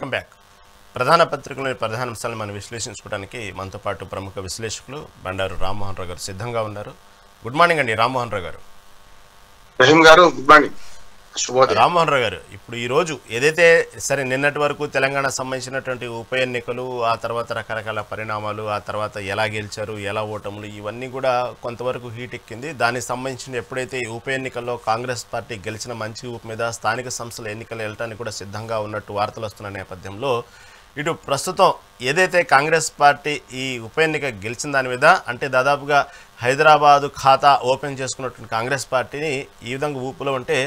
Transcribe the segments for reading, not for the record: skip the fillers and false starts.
Welcome back. ప్రధాన పత్రికలోని ప్రధాన అంశాలను మనం విశ్లేషించుకోవడానికి మనతో పాటు ప్రముఖ విశ్లేషకులు బండారు రామ్మోహన్ రావు గారు సిద్ధంగా ఉన్నారు. గుడ్ మార్నింగ్ అండి రామ్మోహన్ రావు గారు. రహీం గారు గుడ్ మార్నింగ్. శుభోదయం. రామ్మోహన్ రావు గారు, ఇప్పుడు ఈరోజు ఏదైతే సరే నిన్నటి వరకు తెలంగాణ సంబంధించినటువంటి ఉప ఎన్నికలు, ఆ తర్వాత రకరకాల పరిణామాలు, ఆ తర్వాత ఎలా గెలిచారు, ఎలా ఓటములు, ఇవన్నీ కూడా కొంతవరకు హీట్ ఎక్కింది. దానికి సంబంధించిన ఎప్పుడైతే ఈ ఉప ఎన్నికల్లో కాంగ్రెస్ పార్టీ గెలిచిన మంచి ఊపు మీద స్థానిక సంస్థల ఎన్నికలు వెళ్ళడానికి కూడా సిద్ధంగా ఉన్నట్టు వార్తలు వస్తున్న నేపథ్యంలో ఇటు ప్రస్తుతం ఏదైతే కాంగ్రెస్ పార్టీ ఈ ఉప ఎన్నిక గెలిచిన దాని మీద అంటే దాదాపుగా హైదరాబాదు ఖాతా ఓపెన్ చేసుకున్నటువంటి కాంగ్రెస్ పార్టీని ఈ విధంగా ఊపులో ఉంటే,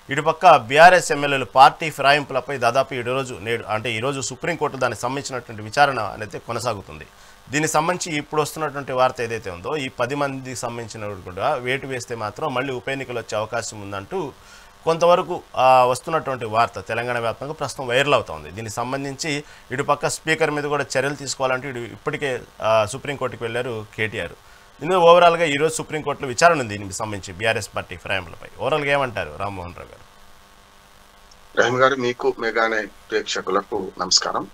ఇటుపక్క బీఆర్ఎస్ ఎమ్మెల్యేలు పార్టీ ఫిరాయింపులపై దాదాపు ఈరోజు సుప్రీంకోర్టు దానికి సంబంధించినటువంటి విచారణ అనేది కొనసాగుతుంది. దీనికి సంబంధించి ఇప్పుడు వస్తున్నటువంటి వార్త ఏదైతే ఉందో, ఈ 10 మందికి సంబంధించిన కూడా వేటు వేస్తే మాత్రం మళ్ళీ ఉప ఎన్నికలు వచ్చే అవకాశం ఉందంటూ కొంతవరకు వస్తున్నటువంటి వార్త తెలంగాణ వ్యాప్తంగా ప్రస్తుతం వైరల్ అవుతుంది. దీనికి సంబంధించి ఇటుపక్క స్పీకర్ మీద కూడా చర్యలు తీసుకోవాలంటే ఇప్పటికే సుప్రీంకోర్టుకి వెళ్ళారు కేటీఆర్. ఇందులో ఓవరాల్గా ఈరోజు సుప్రీంకోర్టులో విచారణ ఉంది దీనికి సంబంధించి బీఆర్ఎస్ పార్టీ ఫిరాయింపులపై. ఓవరాల్గా ఏమంటారు రామ్మోహన్ రావు గారు? రహీం గారు, మీకు మెగానే ప్రేక్షకులకు నమస్కారం.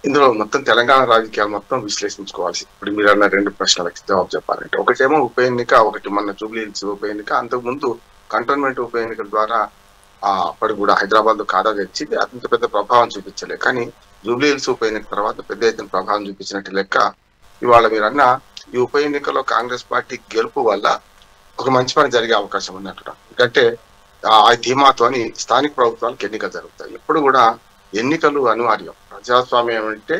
ఇందులో మొత్తం తెలంగాణ రాజకీయాలు మొత్తం విశ్లేషించుకోవాల్సి. ఇప్పుడు మీరు అన్న 2 ప్రశ్నలకి జవాబు చెప్పాలంటే, ఒకటేమో ఉప ఎన్నిక, ఒకటి మన జూబ్లీ హిల్స్ ఉప ఎన్నిక. అంతకుముందు కంటోన్మెంట్ ఉప ఎన్నికల ద్వారా అప్పటి కూడా హైదరాబాద్ లో ఖాతా తెచ్చి అంత పెద్ద ప్రభావం చూపించలే. కానీ జూబ్లీ హిల్స్ ఉప ఎన్నిక తర్వాత పెద్ద ఎత్తున ప్రభావం చూపించినట్టు లెక్క. ఇవాళ మీరు అన్న ఈ ఉప ఎన్నికలో కాంగ్రెస్ పార్టీ గెలుపు వల్ల ఒక మంచి పని జరిగే అవకాశం ఉన్నట్టు. ఎందుకంటే ఆ ధీమాతోని స్థానిక ప్రభుత్వాలకు ఎన్నికలు జరుగుతాయి. ఎప్పుడు కూడా ఎన్నికలు అనివార్యం. ప్రజాస్వామ్యం అంటే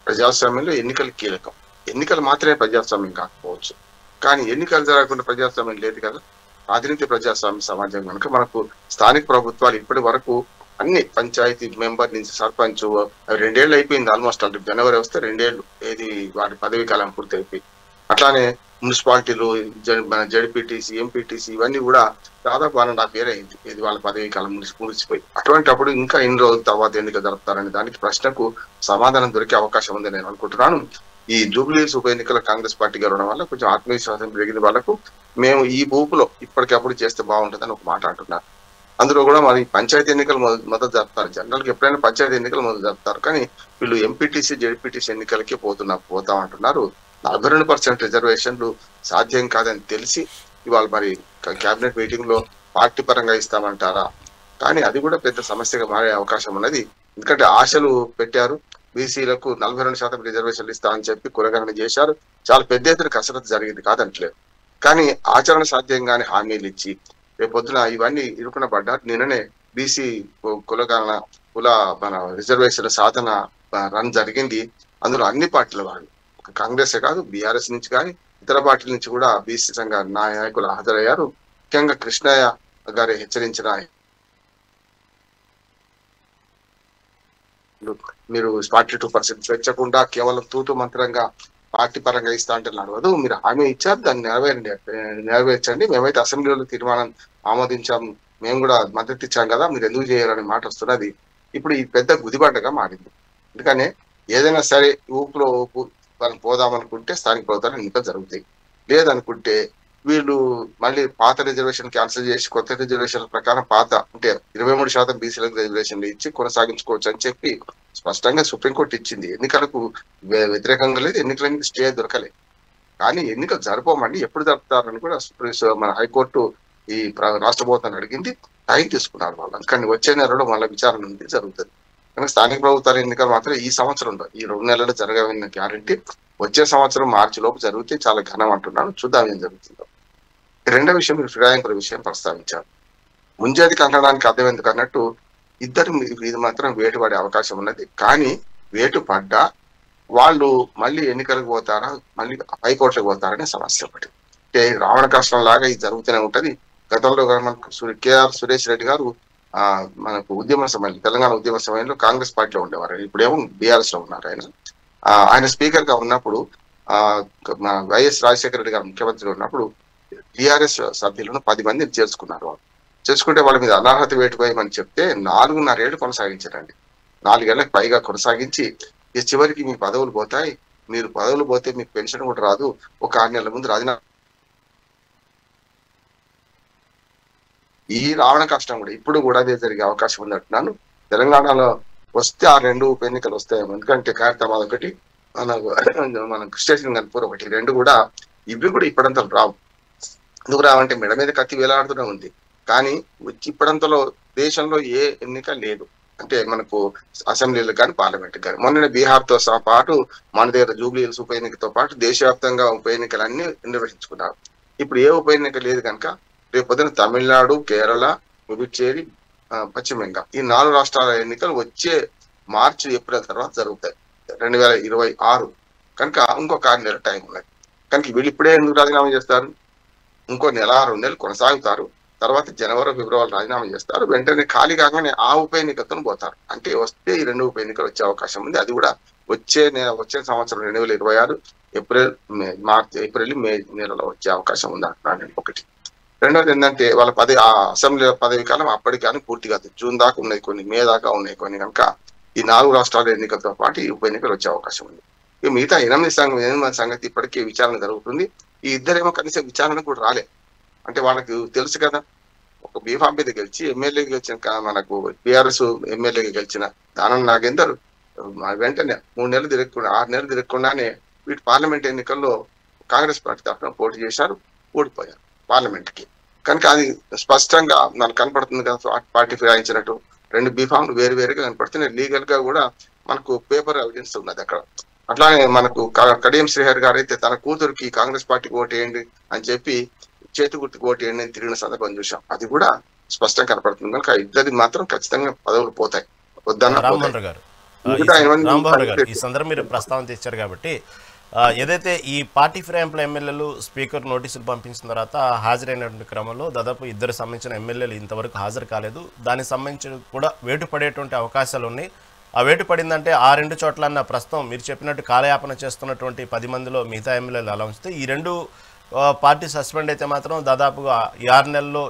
ప్రజాస్వామ్యంలో ఎన్నికలు కీలకం. ఎన్నికలు మాత్రమే ప్రజాస్వామ్యం కాకపోవచ్చు, కానీ ఎన్నికలు జరగకుండా ప్రజాస్వామ్యం లేదు కదా. ప్రాతినిధ్య ప్రజాస్వామ్య సమాజం కనుక మనకు స్థానిక ప్రభుత్వాలు ఇప్పటి వరకు అన్ని పంచాయతీ మెంబర్ నుంచి సర్పంచ్ 2 ఏళ్ళు అయిపోయింది. ఆల్మోస్ట్ అంటే జనవరి వస్తే 2 ఏళ్ళు ఏది వాటి పదవీ కాలం పూర్తి అయిపోయి. అట్లానే మున్సిపాలిటీలు, జడ్పీటీసీ, ఎంపీటీసీ ఇవన్నీ కూడా దాదాపు 1.5 year అయింది ఇది వాళ్ళ పదవీ కాలం ముగిసిపోయి. అటువంటిప్పుడు ఇంకా ఎన్ని రోజుల తర్వాత ఎన్నిక జరుపుతారనే దానికి ప్రశ్నకు సమాధానం దొరికే అవకాశం ఉందని నేను అనుకుంటున్నాను. ఈ జూబ్లీ హిల్స్ ఉప ఎన్నికల కాంగ్రెస్ పార్టీ గెలవడం వల్ల కొంచెం ఆత్మవిశ్వాసం పెరిగిన వాళ్ళకు మేము ఈ ఊపులో ఇప్పటికప్పుడు చేస్తే బాగుంటుందని ఒక మాట అంటున్నారు. అందులో కూడా మరి పంచాయతీ ఎన్నికలు మొదలు జరుపుతారు. జనరల్గా ఎప్పుడైనా పంచాయతీ ఎన్నికలు మొదలు జరుపుతారు, కానీ వీళ్ళు ఎంపీటీసీ, జెడ్పీటీసీ ఎన్నికలకి పోతామంటున్నారు. 42% రిజర్వేషన్లు సాధ్యం కాదని తెలిసి ఇవాళ మరి కేబినెట్ మీటింగ్ లో పార్టీ పరంగా ఇస్తామంటారా? కానీ అది కూడా పెద్ద సమస్యగా మారే అవకాశం ఉన్నది. ఎందుకంటే ఆశలు పెట్టారు, బీసీలకు 42% రిజర్వేషన్లు ఇస్తామని చెప్పి కులగణన చేశారు. చాలా పెద్ద ఎత్తున కసరత్తు జరిగింది కాదంటలేదు. కానీ ఆచరణ సాధ్యంగానే హామీలు ఇచ్చి రేపొద్దున ఇవన్నీ ఇరుకున పడ్డారు. నిన్ననే బీసీ మన రిజర్వేషన్ల సాధన రన్ జరిగింది. అందులో అన్ని పార్టీల వాళ్ళు, కాంగ్రెసే కాదు బీఆర్ఎస్ నుంచి కానీ ఇతర పార్టీల నుంచి కూడా బీసీ సంఘ నాయకులు హాజరయ్యారు. ముఖ్యంగా కృష్ణయ్య గారు హెచ్చరించిన మీరు 42% పెంచకుండా కేవలం తూతు మంత్రంగా పార్టీ పరంగా ఇస్తా అంటే నడవదు. మీరు హామీ ఇచ్చారు, దాన్ని నెరవేర్చండి. మేమైతే అసెంబ్లీలో తీర్మానం ఆమోదించాం, మేము కూడా మద్దతు ఇచ్చాం కదా, మీరు ఎందుకు చేయాలని మాట వస్తున్నది. ఇప్పుడు ఈ పెద్ద గుదిబండగా మారింది. ఎందుకనే ఏదైనా సరే ఊపులో మనం పోదామనుకుంటే స్థానిక ప్రభుత్వాలు ఎన్నికలు జరుగుతాయి. లేదనుకుంటే వీళ్ళు మళ్ళీ పాత రిజర్వేషన్ క్యాన్సిల్ చేసి కొత్త రిజర్వేషన్ ప్రకారం పాత అంటే 23% బీసీలకు రిజర్వేషన్లు ఇచ్చి కొనసాగించుకోవచ్చు అని చెప్పి స్పష్టంగా సుప్రీంకోర్టు ఇచ్చింది. ఎన్నికలకు వ్యతిరేకంగా లేదు, ఎన్నికల స్టే దొరకలేదు. కానీ ఎన్నికలు జరపమండి, ఎప్పుడు జరుపుతారని కూడా మన హైకోర్టు ఈ రాష్ట్ర ప్రభుత్వాన్ని అడిగింది. టైం తీసుకున్నారు వాళ్ళు. అందుకని వచ్చే నెలలో మళ్ళీ విచారణ ఉంది జరుగుతుంది. కానీ స్థానిక ప్రభుత్వాల ఎన్నికలు మాత్రం ఈ సంవత్సరం ఉండవు, ఈ 2 నెలలు జరగవన్న గ్యారంటీ. వచ్చే సంవత్సరం మార్చి లోపు జరిగితే చాలా ఘనం అంటున్నాను. చూద్దాం ఏం జరుగుతుందో. రెండో విషయం, మీరు ఫిరాయింపుల విషయం ప్రస్తావించారు. ముంజేది కనడానికి అర్థం ఎందుకు అన్నట్టు ఇద్దరు ఇది మాత్రం వేటు పడే అవకాశం ఉన్నది. కానీ వేటు పడ్డా వాళ్ళు మళ్ళీ ఎన్నికలకు పోతారా, మళ్ళీ హైకోర్టులకు పోతారనే సమస్య ఒకటి. అంటే రావణ కష్టం లాగా ఇది జరుగుతూనే ఉంటది. గతంలో మనకు కేఆర్ సురేష్ రెడ్డి గారు మనకు ఉద్యమ సమయంలో, తెలంగాణ ఉద్యమ సమయంలో కాంగ్రెస్ పార్టీలో ఉండేవారు. ఇప్పుడేమో బీఆర్ఎస్ లో ఉన్నారు. ఆయన స్పీకర్ గా ఉన్నప్పుడు వైఎస్ రాజశేఖర రెడ్డి గారు ముఖ్యమంత్రిగా ఉన్నప్పుడు టీఆర్ఎస్ సభ్యులను 10 మందిని చేసుకున్నారు. చేసుకుంటే వాళ్ళ మీద అనర్హత వేటు వేయమని చెప్తే 4.5 ఏళ్ళు కొనసాగించారండి. 4 ఏళ్లకు పైగా కొనసాగించి చివరికి మీ పదవులు పోతాయి, మీరు పదవులు పోతే మీకు పెన్షన్ కూడా రాదు, ఒక 6 నెలల ముందు రాజీనామా. ఈ రావణ కష్టం కూడా ఇప్పుడు కూడా అదే జరిగే అవకాశం ఉంది అంటున్నాను. తెలంగాణలో వస్తే ఆ 2 ఉప ఎన్నికలు వస్తాయేమో. ఎందుకంటే ఖైరతాబాద్ ఒకటి, మన స్టేషన్ గన్పూర్ ఒకటి, 2 కూడా ఇవి కూడా ఇప్పుడంతలు రావు. ఎందుకు రావంటే మెడ మీద కత్తి వేలాడుతూనే ఉంది. కానీ ఇప్పుడంతలో దేశంలో ఏ ఎన్నిక లేదు. అంటే మనకు అసెంబ్లీలు కానీ పార్లమెంట్ కానీ. మొన్న బీహార్తో పాటు మన దగ్గర జూబ్లీ హిల్స్ ఉప ఎన్నికతో పాటు దేశవ్యాప్తంగా ఉప ఎన్నికలన్నీ నిర్వహించుకున్నారు. ఇప్పుడు ఏ ఉప ఎన్నిక లేదు కనుక రేపు పొద్దున తమిళనాడు, కేరళ, పుదుచ్చేరి, పశ్చిమ బెంగాల్ ఈ 4 రాష్ట్రాల ఎన్నికలు వచ్చే మార్చి, ఏప్రిల్ తర్వాత జరుగుతాయి 2026. కనుక ఇంకొక 6 నెలల టైం ఉన్నది. కనుక వీళ్ళు ఇప్పుడే ఎందుకు రాజీనామా చేస్తారు? ఇంకో నెల 2 నెలలు కొనసాగుతారు. తర్వాత జనవరి, ఫిబ్రవరి రాజీనామా చేస్తారు. వెంటనే ఖాళీ కాగానే ఆ ఉప ఎన్నికతో పోతారు. అంటే వస్తే ఈ 2 ఉప ఎన్నికలు వచ్చే అవకాశం ఉంది. అది కూడా వచ్చే సంవత్సరం 2026 ఏప్రిల్ మే నెలలో వచ్చే అవకాశం ఉంది అంటున్నాను నేను. ఒకటి. రెండోది ఏంటంటే వాళ్ళ ఆ అసెంబ్లీ పదవి కాలం అప్పటికి కానీ పూర్తి కాదు. జూన్ దాకా ఉన్నాయి కొన్ని, మే దాకా ఉన్నాయి కొన్ని. కనుక ఈ 4 రాష్ట్రాల ఎన్నికలతో పాటు ఈ ఉప ఎన్నికలు వచ్చే అవకాశం ఉంది. ఇక మిగతా 8 సంగతి ఇప్పటికీ విచారణ జరుగుతుంది. ఈ ఇద్దరేమో కనీసం విచారణ కూడా రాలే. అంటే వాళ్ళకి తెలుసు కదా, ఒక బీఫామ్ మీద గెలిచి ఎమ్మెల్యేకి గెలిచిన మనకు బీఆర్ఎస్ ఎమ్మెల్యేగా గెలిచిన దానం నాగేందర్ వెంటనే 3 నెలలు తిరగకుండా 6 నెలలు తిరగకుండానే వీటి పార్లమెంట్ ఎన్నికల్లో కాంగ్రెస్ పార్టీ తరఫున పోటీ చేశారు, ఓడిపోయారు పార్లమెంట్ కి. కనుక అది స్పష్టంగా మనకు కనపడుతుంది కదా, పార్టీ ఫిరాయించినట్టు 2 బీఫామ్లు వేరువేరుగా కనపడుతున్నాయి. లీగల్ గా కూడా మనకు పేపర్ ఎవిడెన్స్ ఉన్నది అక్కడ. అట్లానే మనకు కడియం శ్రీహరి గారు అయితే తన కూతురికి కాంగ్రెస్ పార్టీకి ఓటేయండి అని చెప్పి చేతి గుర్తుకు ఓటేయండి అని తిరిగిన సందర్భం చూసాం. అది కూడా స్పష్టంగా కనపడుతుంది. కనుక ఇద్దరి మాత్రం ఖచ్చితంగా పదవులు పోతాయి. రామ్మోహన్ గారు, ఈ సందర్భం మీరు ప్రస్తావన తెచ్చారు కాబట్టి ఏదైతే ఈ పార్టీ ఫిరాయింపుల ఎమ్మెల్యేలు స్పీకర్ నోటీసులు పంపించిన తర్వాత హాజరైనటువంటి క్రమంలో దాదాపు 2 సంబంధించిన ఎమ్మెల్యేలు ఇంతవరకు హాజరు కాలేదు. దానికి సంబంధించి కూడా వేటు పడేటువంటి అవకాశాలు ఉన్నాయి. ఆ వేటు పడిందంటే ఆ 2 చోట్ల ప్రస్తుతం మీరు చెప్పినట్టు కాలయాపన చేస్తున్నటువంటి 10 మందిలో మిగతా ఎమ్మెల్యేలు అలా ఉంచితే ఈ 2 పార్టీ సస్పెండ్ అయితే మాత్రం దాదాపుగా ఈ 6 నెలల్లో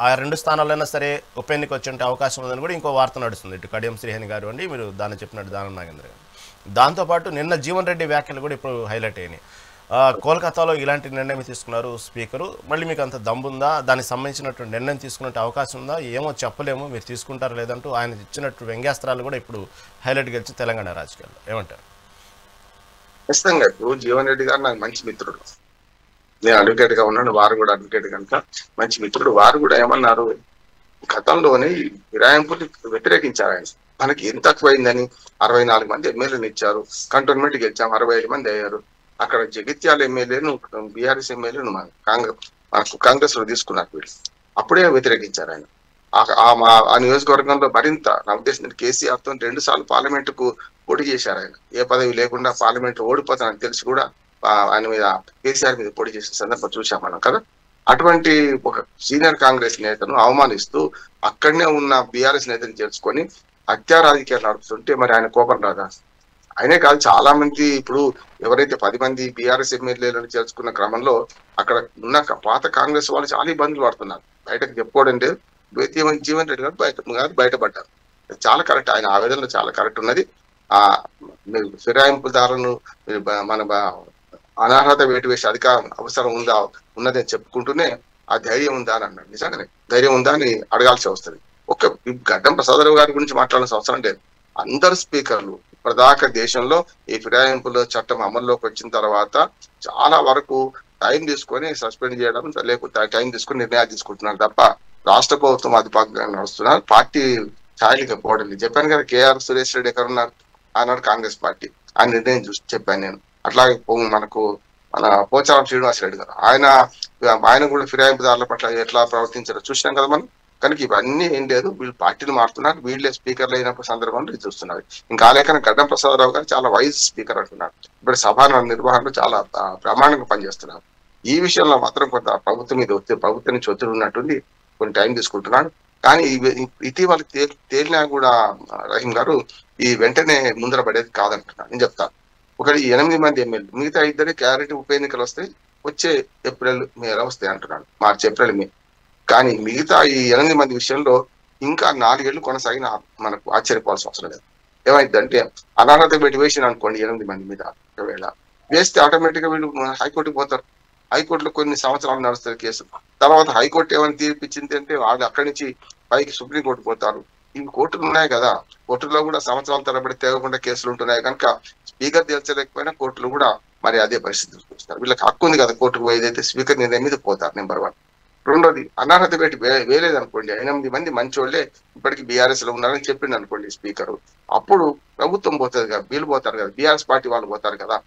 ఆ 2 స్థానాలైనా సరే ఉప ఎన్నిక వచ్చే అవకాశం ఉందని కూడా ఇంకో వార్త నడుస్తుంది. ఇటు కడియం శ్రీహరి గారు అండి, మీరు దాన్ని చెప్పినట్టు దానం నాగేంద్ర గారు. దాంతోపాటు నిన్న జీవన్ రెడ్డి వ్యాఖ్యలు కూడా ఇప్పుడు హైలైట్ అయినాయి. కోల్కతాలో ఇలాంటి నిర్ణయం తీసుకున్నారు స్పీకరు, మళ్ళీ మీకు అంత దమ్ముందా, దానికి సంబంధించినటువంటి నిర్ణయం తీసుకునే అవకాశం ఉందా, ఏమో చెప్పలేము, మీరు తీసుకుంటారు లేదంటూ ఆయన ఇచ్చినట్టు వ్యంగ్యాస్త్రాలు కూడా ఇప్పుడు హైలైట్ గెలిచి తెలంగాణ రాజకీయాల్లో ఏమంటారు? ఖచ్చితంగా ఇప్పుడు జీవన్ రెడ్డి గారు నాకు మంచి మిత్రుడు. నేను అడ్వకేట్ గా ఉన్నాను, వారు కూడా అడ్వకేట్ కనుక మంచి మిత్రుడు. వారు కూడా ఏమన్నారు, గతంలోనే ఫిరాయింపులు వ్యతిరేకించారు. ఆయన మనకి ఎంత తక్కువైందని 64 మంది ఎమ్మెల్యేలు ఇచ్చారు, కంటోన్మెంట్ గెలిచాం, 65 మంది అయ్యారు. అక్కడ జగిత్యాల ఎమ్మెల్యేను, బీఆర్ఎస్ ఎమ్మెల్యేను కాంగ్రెస్ లో తీసుకున్నారు వీళ్ళు. అప్పుడే వ్యతిరేకించారు ఆయన. ఆ నియోజకవర్గంలో మరింత నా ఉద్దేశం కేసీఆర్ తో 2 సార్లు పార్లమెంట్ కు పోటీ చేశారు. ఆయన ఏ పదవి లేకుండా పార్లమెంట్ ఓడిపోతానని తెలిసి కూడా ఆయన మీద కేసీఆర్ మీద పోటీ చేసిన సందర్భం చూసాం మనం కదా. అటువంటి ఒక సీనియర్ కాంగ్రెస్ నేతను అవమానిస్తూ అక్కడనే ఉన్న బీఆర్ఎస్ నేతను చేర్చుకొని హత్యా రాజకీయాలు నడుపుతుంటే మరి ఆయన కోపం రాదా? ఆయనే కాదు, చాలా మంది ఇప్పుడు ఎవరైతే 10 మంది బీఆర్ఎస్ ఎమ్మెల్యేలను చేర్చుకున్న క్రమంలో అక్కడ ఉన్న పాత కాంగ్రెస్ వాళ్ళు చాలా ఇబ్బందులు పడుతున్నారు. బయటకు చెప్పుకోవడం లేదు. జీవన్ రెడ్డి గారు బయటపడ్డారు. చాలా కరెక్ట్, ఆయన ఆవేదనలో చాలా కరెక్ట్ ఉన్నది. మీరు ఫిరాయింపుదారులను మన అనర్హత వేటు వేసే అధికారం అవసరం ఉన్నదని చెప్పుకుంటూనే ఆ ధైర్యం ఉందా అని అన్నాడు. నిజంగానే ధైర్యం ఉందా అని అడగాల్సి వస్తుంది. ఒక గడ్డం ప్రసాదరావు గారి గురించి మాట్లాడాల్సిన అవసరం లేదు. అందరు స్పీకర్లు ఇప్పటిదాకా దేశంలో ఈ ఫిరాయింపుల చట్టం అమల్లోకి వచ్చిన తర్వాత చాలా వరకు టైం తీసుకొని సస్పెండ్ చేయడం, లేకపోతే టైం తీసుకొని నిర్ణయాలు తీసుకుంటున్నారు తప్ప రాష్ట్ర ప్రభుత్వం అధిపంగా నడుస్తున్నారు. పార్టీ ఛాయలుగా పోవడం. చెప్పాను కదా, కేఆర్ సురేష్ రెడ్డి ఎక్కడ ఉన్నారు, ఆనాడు కాంగ్రెస్ పార్టీ ఆ నిర్ణయం చూసి చెప్పాను నేను. అట్లాగే మనకు మన పోచారం శ్రీనివాసరెడ్డి గారు ఆయన కూడా ఫిరాయింపుదారుల పట్ల ఎట్లా ప్రవర్తించారో చూసినాం కదా మనం. కనుక ఇవన్నీ ఏం లేదు, వీళ్ళు పార్టీలు మారుతున్నారు, వీళ్ళే స్పీకర్లు అయినప్పుడు సందర్భంలో ఇది చూస్తున్నారు. ఇంకా లేఖన గడ్డం ప్రసాదరావు గారు చాలా వైజ్ స్పీకర్ అంటున్నారు. ఇప్పుడు సభా నిర్వహణలో చాలా ప్రమాణంగా పనిచేస్తున్నారు. ఈ విషయంలో మాత్రం కొంత ప్రభుత్వం మీద ప్రభుత్వం నుంచి ఒత్తిడి ఉన్నట్టుంది, కొన్ని టైం తీసుకుంటున్నాడు. కానీ ఇటీవల తేలినా కూడా రహీం గారు ఈ వెంటనే ముందర పడేది కాదంటున్నాను. నేను చెప్తాను, ఒకటి 8 మంది ఎమ్మెల్యే, మిగతా 2 క్యారెట్ ఉప ఎన్నికలు వస్తాయి, వచ్చే ఏప్రిల్ మేలో వస్తాయి అంటున్నాడు, మార్చి ఏప్రిల్ మే. కానీ మిగతా ఈ 8 మంది విషయంలో ఇంకా 4 ఏళ్లు కొనసాగిన మనకు ఆశ్చర్యపోవాల్సిన అవసరం లేదు. ఏమైందంటే అనర్హత పెట్టి వేసిన అనుకోండి 8 మంది మీద, ఒకవేళ వేస్తే ఆటోమేటిక్ గా వీళ్ళు హైకోర్టుకు పోతారు. హైకోర్టులో కొన్ని సంవత్సరాలు నడుస్తుంది కేసు. తర్వాత హైకోర్టు ఏమైనా తీర్పిచ్చింది అంటే వాళ్ళు అక్కడి నుంచి పైకి సుప్రీంకోర్టు పోతారు. ఇవి కోర్టులు ఉన్నాయి కదా, కోర్టులో కూడా సంవత్సరాల తరబడి తేగకుండా కేసులు ఉంటున్నాయి కనుక స్పీకర్ తేల్చలేకపోయినా కోర్టులు కూడా మరి అదే పరిస్థితులు చూస్తారు. వీళ్ళకి హక్కు ఉంది కదా కోర్టుకు పోయేదైతే స్పీకర్ నిర్ణయం మీద పోతారు. నెంబర్ 1. రెండోది, అనర్హత పెట్టి వేయలేదు అనుకోండి, 8 మంది మంచోళ్లే ఇప్పటికీ బీఆర్ఎస్ లో ఉన్నారని చెప్పింది అనుకోండి స్పీకర్, అప్పుడు ప్రభుత్వం పోతుంది కదా, వీళ్ళు పోతారు కదా, బీఆర్ఎస్ పార్టీ వాళ్ళు పోతారు కదా,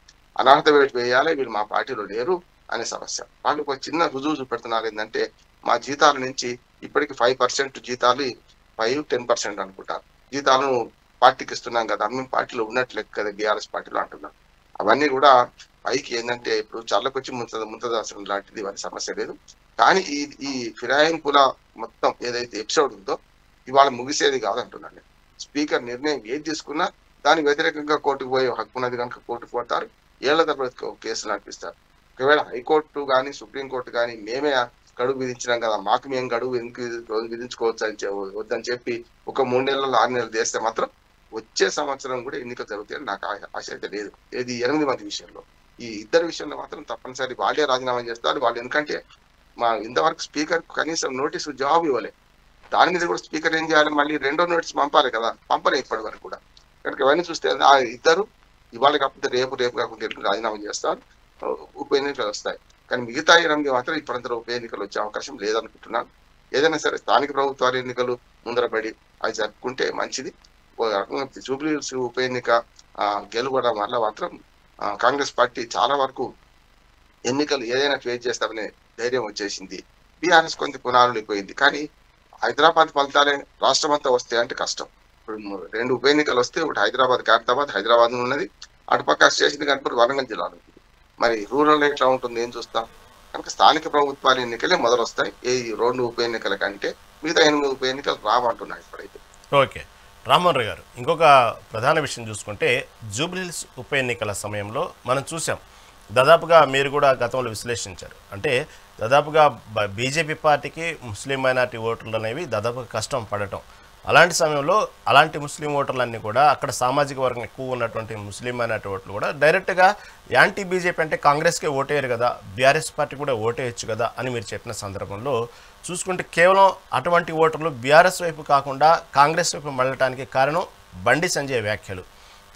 అనర్హత పెట్టి వేయాలి, వీళ్ళు మా పార్టీలో లేరు అనే సమస్య. వాళ్ళకు ఒక చిన్న రుజువు చూపెడుతున్నారు. ఏంటంటే మా జీతాల నుంచి ఇప్పటికి 5% జీతాలు 5-10% అనుకుంటారు జీతాలను పార్టీకి ఇస్తున్నాం కదా, మేము పార్టీలో ఉన్నట్లే కదా బీఆర్ఎస్ పార్టీలో అంటున్నాం. అవన్నీ కూడా పైకి ఏంటంటే ఇప్పుడు చల్లకొచ్చి ముంతదాసనం లాంటిది, వారి సమస్య లేదు. కానీ ఈ ఫిరాయింపుల మొత్తం ఏదైతే ఎపిసోడ్ ఉందో ఇవాళ ముగిసేది కాదంటున్నాను. స్పీకర్ నిర్ణయం ఏది తీసుకున్నా దానికి వ్యతిరేకంగా కోర్టుకు పోయే హక్కు ఉన్నది కనుక కోర్టుకు పోతారు, ఏళ్ల తరబడి కేసులు నడిపిస్తారు. ఒకవేళ హైకోర్టు కానీ సుప్రీంకోర్టు కానీ మేమే గడువు విధించినాం కదా, మాకు మేము గడువు ఎందుకు విధించుకోవచ్చు అని వద్దని చెప్పి ఒక 3 నెలలు 6 నెలలు చేస్తే మాత్రం వచ్చే సంవత్సరం కూడా ఎన్నికలు జరుగుతాయని నాకు ఆశ అయితే లేదు. ఇది 8 మంది విషయంలో. ఈ ఇద్దరు విషయంలో మాత్రం తప్పనిసరి వాళ్ళే రాజీనామా చేస్తారు. వాళ్ళు ఎందుకంటే మా ఇంతవరకు స్పీకర్ కనీసం నోటీసు జవాబు ఇవ్వలే. దాని మీద కూడా స్పీకర్ ఏం చేయాలి, మళ్ళీ 2వ నోటీస్ పంపాలి కదా, పంపలే ఇప్పటి వరకు కూడా. కనుక ఇవన్నీ చూస్తే ఆ ఇద్దరు ఇవాళ కాకపోతే రేపు కాకుండా రాజీనామా చేస్తారు, ఉప ఎన్నికలు వస్తాయి. కానీ మిగతా 8 మాత్రం ఇప్పుడంతా ఉప ఎన్నికలు వచ్చే అవకాశం లేదనుకుంటున్నాను. ఏదైనా సరే స్థానిక ప్రభుత్వాల ఎన్నికలు ముందరపడి అవి జరుపుకుంటే మంచిది. జూబ్లీ హిల్స్ ఉప ఎన్నిక గెలువడం వల్ల మాత్రం కాంగ్రెస్ పార్టీ చాలా వరకు ఎన్నికలు ఏదైనా ఫేస్ చేస్తామనే ధైర్యం వచ్చేసింది. బీఆర్ఎస్ కొంత పునాదులు అయిపోయింది. కానీ హైదరాబాద్ ఫలితాలే రాష్ట్రం అంతా వస్తాయి అంటే కష్టం. ఇప్పుడు 2 ఉప ఎన్నికలు వస్తే ఒకటి హైదరాబాద్ ఉన్నది, అటుపక్క స్టేషన్ కనుక వరంగల్ జిల్లాలో. మరి రూరల్ ఎట్లా ఉంటుంది ఏం చూస్తాం. కనుక స్థానిక ప్రభుత్వాల ఎన్నికలే మొదలు వస్తాయి ఈ 2 ఉప ఎన్నికల కంటే. మిగతా 8 ఉప ఎన్నికలు రావంటున్నాయి ఇప్పుడైతే. ఓకే రామ్మోహన్ గారు, ఇంకొక ప్రధాన విషయం చూసుకుంటే జూబ్లీహిల్స్ ఉప ఎన్నికల సమయంలో మనం చూసాం, దాదాపుగా మీరు కూడా గతంలో విశ్లేషించారు. అంటే దాదాపుగా బీజేపీ పార్టీకి ముస్లిం మైనార్టీ ఓటర్లు అనేవి దాదాపుగా కష్టం పడటం. అలాంటి సమయంలో అలాంటి ముస్లిం ఓటర్లన్నీ కూడా అక్కడ సామాజిక వర్గం ఎక్కువ ఉన్నటువంటి ముస్లిం మైనార్టీ ఓటర్లు కూడా డైరెక్ట్గా యాంటీ బీజేపీ అంటే కాంగ్రెస్కే ఓటేయరు కదా, బీఆర్ఎస్ పార్టీ కూడా ఓటేయచ్చు కదా అని మీరు చెప్పిన సందర్భంలో చూసుకుంటే కేవలం అటువంటి ఓటర్లు బీఆర్ఎస్ వైపు కాకుండా కాంగ్రెస్ వైపు మళ్ళటానికి కారణం బండి సంజయ్ వ్యాఖ్యలు.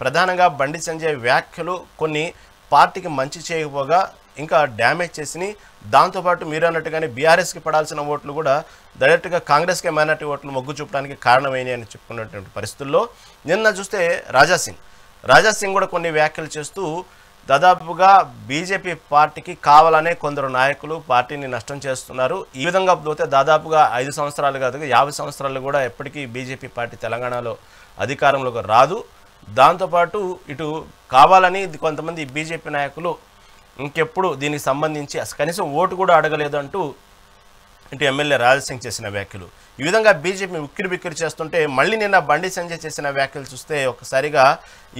ప్రధానంగా బండి సంజయ్ వ్యాఖ్యలు కొన్ని పార్టీకి మంచి చేయకపోగా ఇంకా డ్యామేజ్ చేసి, దాంతోపాటు మీరు అన్నట్టుగానే బీఆర్ఎస్కి పడాల్సిన ఓట్లు కూడా డైరెక్ట్గా కాంగ్రెస్కే మైనార్టీ ఓట్లు మొగ్గు చూపడానికి కారణమైనవి అని చెప్పుకున్నటువంటి పరిస్థితుల్లో నిన్న చూస్తే రాజాసింగ్ కూడా కొన్ని వ్యాఖ్యలు చేస్తూ దాదాపుగా బీజేపీ పార్టీకి కావాలనే కొందరు నాయకులు పార్టీని నష్టం చేస్తున్నారు, ఈ విధంగా పోతే దాదాపుగా 5 సంవత్సరాలు కాదు 50 సంవత్సరాలు కూడా ఎప్పటికీ బీజేపీ పార్టీ తెలంగాణలో అధికారంలోకి రాదు, దాంతోపాటు ఇటు కావాలని కొంతమంది బీజేపీ నాయకులు ఇంకెప్పుడు దీనికి సంబంధించి కనీసం ఓటు కూడా అడగలేదు అంటూ ఇటు ఎమ్మెల్యే రాజాసింగ్ చేసిన వ్యాఖ్యలు. ఈ విధంగా బీజేపీ ఉక్కిరి చేస్తుంటే మళ్ళీ నిన్న బండి సంజయ్ చేసిన వ్యాఖ్యలు చూస్తే ఒక్కసారిగా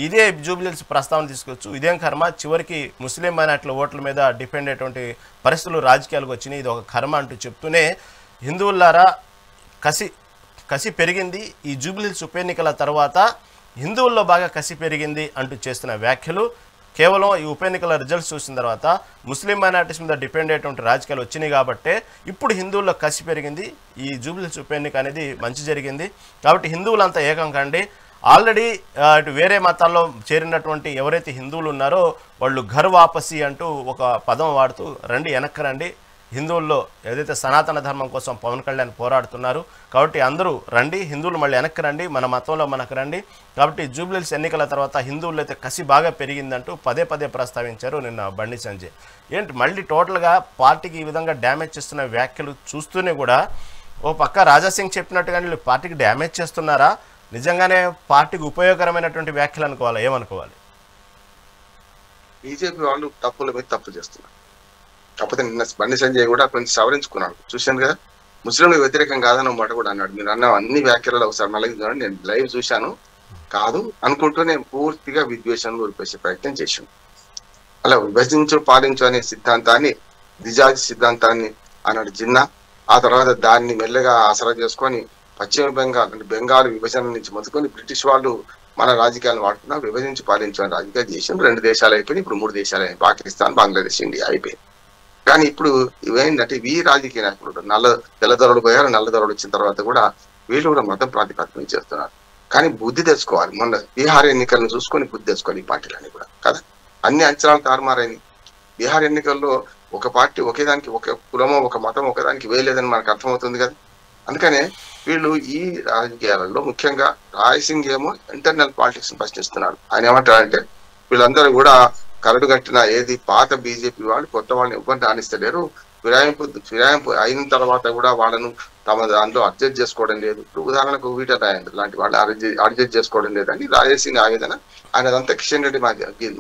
ఇదే జూబ్లీహిల్స్ ప్రస్తావన తీసుకోవచ్చు. ఇదేం కర్మ, చివరికి ముస్లిం మైనార్టీల ఓట్ల మీద డిపెండ్ అయ్యేటువంటి పరిస్థితులు రాజకీయాలకు వచ్చినాయి, ఇది ఒక కర్మ అంటూ చెప్తూనే హిందువులారా కసి పెరిగింది, ఈ జూబ్లీహిల్స్ ఉప ఎన్నికల తర్వాత హిందువుల్లో బాగా కసి పెరిగింది అంటూ చేస్తున్న వ్యాఖ్యలు. కేవలం ఈ ఉప ఎన్నికల రిజల్ట్స్ చూసిన తర్వాత ముస్లిం మైనార్టీస్ మీద డిపెండ్ అయ్యేటువంటి రాజకీయాలు వచ్చినాయి కాబట్టే ఇప్పుడు హిందువుల్లో కసి పెరిగింది, ఈ జూబ్లీహిల్స్ ఉప ఎన్నిక అనేది మంచి జరిగింది కాబట్టి హిందువులంతా ఏకం కండి. ఆల్రెడీ ఇటు వేరే మతాల్లో చేరినటువంటి ఎవరైతే హిందువులు ఉన్నారో వాళ్ళు ఘర్ వాపసి అంటూ ఒక పదం వాడుతూ రండి వెనక్కి రండి, హిందువుల్లో ఏదైతే సనాతన ధర్మం కోసం పవన్ కళ్యాణ్ పోరాడుతున్నారు కాబట్టి అందరూ రండి, హిందువులు మళ్ళీ వెనక్కి రండి, మన మతంలో మనకు రండి. కాబట్టి జూబ్లీహిల్స్ ఎన్నికల తర్వాత హిందువులు అయితే కసి బాగా పెరిగిందంటూ పదే ప్రస్తావించారు నిన్న బండి సంజయ్. ఏంటి మళ్ళీ టోటల్గా పార్టీకి ఈ విధంగా డ్యామేజ్ చేస్తున్న వ్యాఖ్యలు చూస్తూనే కూడా ఓ పక్క రాజాసింగ్ చెప్పినట్టుగా వీళ్ళు పార్టీకి డ్యామేజ్ చేస్తున్నారా, నిజంగానే పార్టీకి ఉపయోగకరమైనటువంటి వ్యాఖ్యలు అనుకోవాలా, ఏమనుకోవాలి? బీజేపీ వాళ్ళు తప్పుల మీద తప్పు చేస్తున్నారు. కాకపోతే నిన్న బండి సంజయ్ కూడా కొంచెం సవరించుకున్నాడు. చూశాను కదా, ముస్లింలకు వ్యతిరేకం కాదని మాట కూడా అన్నాడు. మీరు అన్న అన్ని వ్యాఖ్యలలో ఒకసారి మళ్ళీ నేను లైవ్ చూశాను, కాదు అనుకుంటూ నేను పూర్తిగా విద్వేషాన్ని ఊరిపేసే ప్రయత్నం చేశాను. అలా విభజించు పాలించు అనే సిద్ధాంతాన్ని, దిజాజీ సిద్ధాంతాన్ని అన్నాడు జిన్నా. ఆ తర్వాత దాన్ని మెల్లగా ఆసరా చేసుకొని పశ్చిమ బెంగాల్ అంటే బెంగాల్ విభజన నుంచి మొదలుకొని బ్రిటిష్ వాళ్ళు మన రాజకీయాలను వాడుతున్నా విభజించి పాలించని రాజకీయాలు చేసాం. 2 దేశాలు అయిపోయినాయి, ఇప్పుడు 3 దేశాలు అయినాయి, పాకిస్తాన్, బంగ్లాదేశ్, ఇండియా అయిపోయింది. కానీ ఇప్పుడు ఇవేంటంటే ఈ రాజకీయ నాయకులు తెల్లదొరలు పోయారు, నల్లదొరలు వచ్చిన తర్వాత కూడా వీళ్ళు కూడా మతం ప్రాతిపదికన చేస్తున్నారు. కానీ బుద్ధి తెచ్చుకోవాలి. మొన్న బీహార్ ఎన్నికలను చూసుకొని బుద్ధి తెచ్చుకోవాలి ఈ పార్టీలన్నీ కూడా కదా. అన్ని అంచనాలు తారుమారైనవి. బీహార్ ఎన్నికల్లో ఒక పార్టీ ఒకేదానికి ఒక కులమో ఒక మతం ఒకదానికి వేయలేదని మనకు అర్థమవుతుంది కదా. అందుకనే వీళ్ళు ఈ రాజకీయాలలో ముఖ్యంగా రాయసింగ్ ఏమో ఇంటర్నల్ పాలిటిక్స్ ప్రశ్నిస్తున్నాడు. ఆయన ఏమంటాడంటే వీళ్ళందరూ కూడా కరడు కట్టిన ఏది పాత బీజేపీ వాళ్ళు కొత్త వాళ్ళని ఎవరిని రాణిస్తలేరు, ఫిరాయింపు అయిన తర్వాత కూడా వాళ్ళను తమ దాంట్లో అడ్జస్ట్ చేసుకోవడం లేదు. ఉదాహరణకు వీటర్ రాయండి లాంటి వాళ్ళు అడ్జస్ట్ చేసుకోవడం లేదని రాజేసింగ్ ఆవేదన. ఆయనదంతా కిషన్ రెడ్డి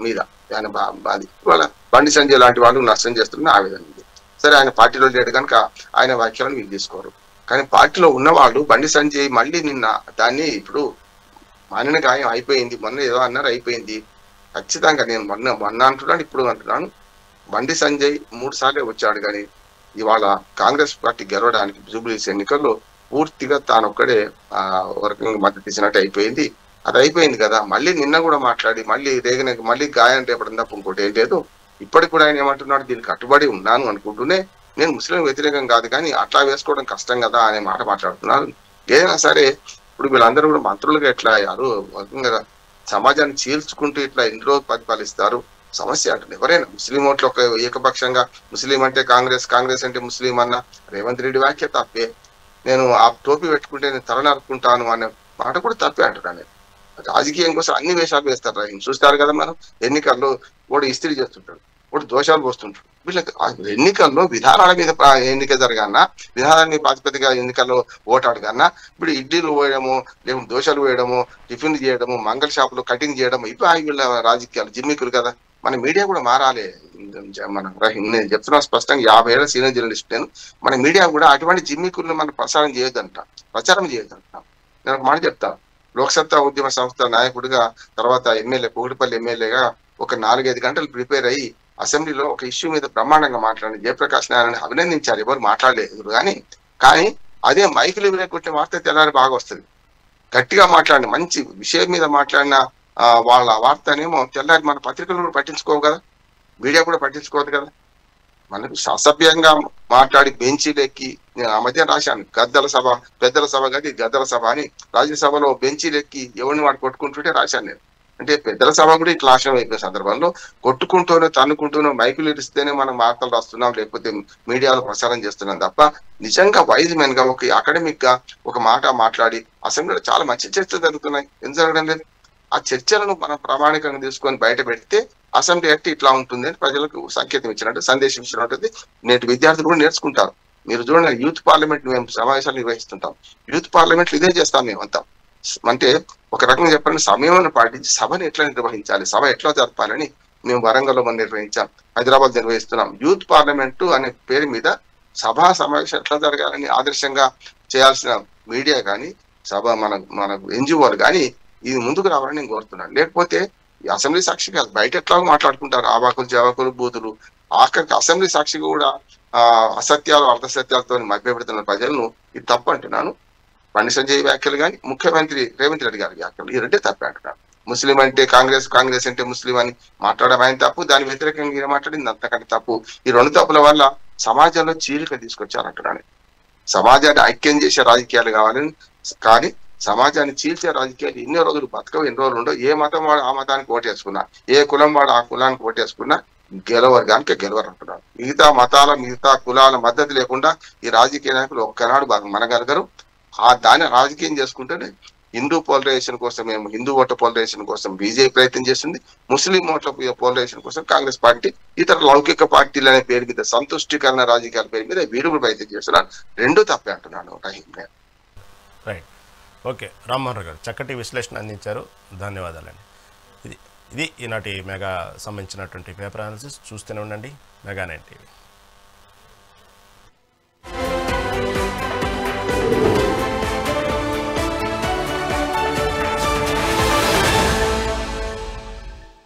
మీద ఆయన అది వాళ్ళ బండి సంజయ్ లాంటి వాళ్ళు నష్టం చేస్తున్న ఆవేదన ఉంది. సరే ఆయన పార్టీలో లేడు కనుక ఆయన వ్యాఖ్యలను వీళ్ళు తీసుకోరు. కానీ పార్టీలో ఉన్న వాళ్ళు బండి సంజయ్ మళ్ళీ నిన్న దాన్ని ఇప్పుడు మానిన గాయం అయిపోయింది, మొన్న ఏదో అన్నారు అయిపోయింది. ఖచ్చితంగా నేను మొన్న అంటున్నాను ఇప్పుడు అంటున్నాను, బండి సంజయ్ 3 సార్లే వచ్చాడు. కానీ ఇవాళ కాంగ్రెస్ పార్టీ గెలవడానికి జూబ్లీస్ ఎన్నికల్లో పూర్తిగా తానొక్కడే వర్గంగా మద్దతు ఇచ్చినట్టు అయిపోయింది. అది అయిపోయింది కదా. మళ్ళీ నిన్న కూడా మాట్లాడి మళ్ళీ రేగనకి మళ్ళీ గాయం రేపడం తప్ప ఇంకోటి ఏం లేదు. ఇప్పటికి కూడా ఆయన ఏమంటున్నాడు, దీనికి కట్టుబడి ఉన్నాను అనుకుంటూనే నేను ముస్లిం వ్యతిరేకం కాదు కానీ అట్లా వేసుకోవడం కష్టం కదా అనే మాట మాట్లాడుతున్నారు. ఏదైనా సరే ఇప్పుడు వీళ్ళందరూ కూడా మంత్రులుగా ఎట్లా అయ్యారు, వర్గంగా సమాజాన్ని చీల్చుకుంటూ ఇట్లా ఎన్ని రోజులు పరిపాలిస్తారు. సమస్య అంటే ఎవరైనా ముస్లిం ఓట్లు ఒక ఏకపక్షంగా ముస్లిం అంటే కాంగ్రెస్, కాంగ్రెస్ అంటే ముస్లిం అన్న రేవంత్ రెడ్డి వ్యాఖ్య తప్పే. నేను ఆ టోపీ పెట్టుకుంటే నేను తల నరుకుంటాను అనే మాట కూడా తప్పే అంటున్నాను. రాజకీయం కోసం అన్ని వేషాలు వేస్తారు. చూస్తారు కదా మనం ఎన్నికల్లో కూడా ఇస్త్రీ చేస్తుంటాడు, కూడా దోషాలు పోస్తుంటాడు. వీళ్ళకి ఎన్నికల్లో విధానాల మీద ఎన్నిక జరగాలన్నా విధానాన్ని ప్రాతిపదికగా ఎన్నికల్లో ఓటాడగలన్నా ఇప్పుడు ఇడ్లీలు పోయడము, లేకుంటే దోషాలు వేయడము, టిఫిన్లు చేయడము, మంగళ షాపులు కటింగ్ చేయడం ఇవి వీళ్ళ రాజకీయాలు జిమ్మికులు కదా. మన మీడియా కూడా మారాలి. నేను చెప్తున్నా స్పష్టంగా 50 ఏళ్ళ సీనియర్ జర్నలిస్ట్ నేను. మన మీడియా కూడా అటువంటి జిమ్మికులను మనం ప్రచారం చేయొద్దంట. నేను ఒక మాట చెప్తాను. లోక్సత్తా ఉద్యమ సంస్థ నాయకుడిగా తర్వాత ఎమ్మెల్యే కోగిడిపల్లి ఎమ్మెల్యేగా ఒక 4-5 గంటలు ప్రిపేర్ అయ్యి అసెంబ్లీలో ఒక ఇష్యూ మీద బ్రహ్మాండంగా మాట్లాడి జయప్రకాష్ నారాయణ అభినందించారు. ఎవరు మాట్లాడలేదు కానీ అదే మైకులు లేకుంటే వార్త తెల్లారి బాగా వస్తుంది. గట్టిగా మాట్లాడిన మంచి విషయం మీద మాట్లాడిన వాళ్ళ వార్తనేమో తెల్లారి మన పత్రికలు కూడా పట్టించుకోవు కదా, మీడియా కూడా పట్టించుకోవద్దు కదా. మనకు అసభ్యంగా మాట్లాడి బెంచీలెక్కి నేను ఆ మధ్య రాశాను, పెద్దల సభ కాదు గద్దల సభ అని రాజ్యసభలో బెంచీలెక్కి ఎవరిని వాడు కొట్టుకుంటుంటే రాశాను నేను. అంటే పెద్దల సభ కూడా ఇట్లా నాశనం అయిపోయిన సందర్భంలో కొట్టుకుంటూనో తన్నుకుంటూనో మైకులు ఇరిస్తేనే మనం వార్తలు రాస్తున్నాం, లేకపోతే మీడియాలో ప్రసారం చేస్తున్నాం తప్ప నిజంగా వైజ్ మెన్ గా ఒక అకాడమిక్ గా ఒక మాట మాట్లాడి అసెంబ్లీలో చాలా మంచి చర్చలు జరుగుతున్నాయి. ఎందుకు జరగడం లేదు? ఆ చర్చలను మనం ప్రామాణికంగా తీసుకొని బయట పెడితే అసెంబ్లీ యాక్ట్ ఇట్లా ఉంటుంది అని ప్రజలకు సంకేతం ఇచ్చినట్టు సందేశం ఇచ్చినట్టు నేటి విద్యార్థులు కూడా నేర్చుకుంటారు. మీరు చూడండి, యూత్ పార్లమెంట్ మేము సమావేశాలు నిర్వహిస్తుంటాం. యూత్ పార్లమెంట్ ఇదే చేస్తాం మేమంతా. అంటే ఒక రకంగా చెప్పాలంటే సమయంలో పాటించి సభను ఎట్లా నిర్వహించాలి, సభ ఎట్లా జరపాలని మేము వరంగల్లో మనం నిర్వహించాం, హైదరాబాద్ నిర్వహిస్తున్నాం. యూత్ పార్లమెంటు అనే పేరు మీద సభా సమావేశం ఎట్లా జరగాలని ఆదర్శంగా చేయాల్సిన మీడియా కానీ మన ఎన్జిఓలు కానీ ఇది ముందుకు రావాలని నేను కోరుతున్నాను. లేకపోతే ఈ అసెంబ్లీ సాక్షి కాదు, బయట ఎట్లా మాట్లాడుకుంటారు ఆవాకులు జవాకులు బూతులు. ఆఖరికి అసెంబ్లీ సాక్షిగా కూడా అసత్యాలు అర్ధసత్యాలతో మభ్యపెడుతున్న ప్రజలను ఇది తప్పు అంటున్నాను. బండి సంజయ్ వ్యాఖ్యలు కానీ ముఖ్యమంత్రి రేవంత్ రెడ్డి గారి వ్యాఖ్యలు ఈ రెండే తప్పే అంటున్నాను. ముస్లిం అంటే కాంగ్రెస్ అంటే ముస్లిం అని మాట్లాడడం ఆయన తప్పు, దాని వ్యతిరేకంగా మాట్లాడింది అంతకంటే తప్పు. ఈ 2 తప్పుల వల్ల సమాజంలో చీలిక తీసుకొచ్చారంటున్నాను. సమాజాన్ని ఐక్యం చేసే రాజకీయాలు కావాలని, కానీ సమాజాన్ని చీల్చే రాజకీయాలు ఎన్ని రోజులు బతకవు, ఎన్ని రోజులు ఉండవు. ఏ మతం వాడు ఆ మతానికి ఓటేసుకున్నా, ఏ కులం వాడు ఆ కులానికి ఓటేసుకున్నా గెలవరు అంటున్నారు. మిగతా మతాల మిగతా కులాల మద్దతు లేకుండా ఈ రాజకీయ నాయకులు ఒక్కనాడు మనగలగరు. దాన్ని రాజకీయం చేసుకుంటేనే హిందూ పోలరైజేషన్ కోసం హిందూ ఓట్ల పోలరైజేషన్ కోసం బీజేపీ ప్రయత్నం చేస్తుంది, ముస్లిం ఓట్ల పోలరైజేషన్ కోసం కాంగ్రెస్ పార్టీ ఇతర లౌకిక పార్టీలు అనే పేరు మీద సంతుష్టికరణ రాజకీయాల పేరు మీద వీరు కూడా ప్రయత్నం చేస్తున్నారు. రెండూ తప్పే అంటున్నాను. Right, okay. రామ్మోహన్ గారు చక్కటి విశ్లేషణ అందించారు, ధన్యవాదాలండి. ఇది ఈనాటి మెగా సంబంధించినటువంటి పేపర్ అనాలిసిస్. చూస్తూనే ఉండండి మెగా 9 టీవీ.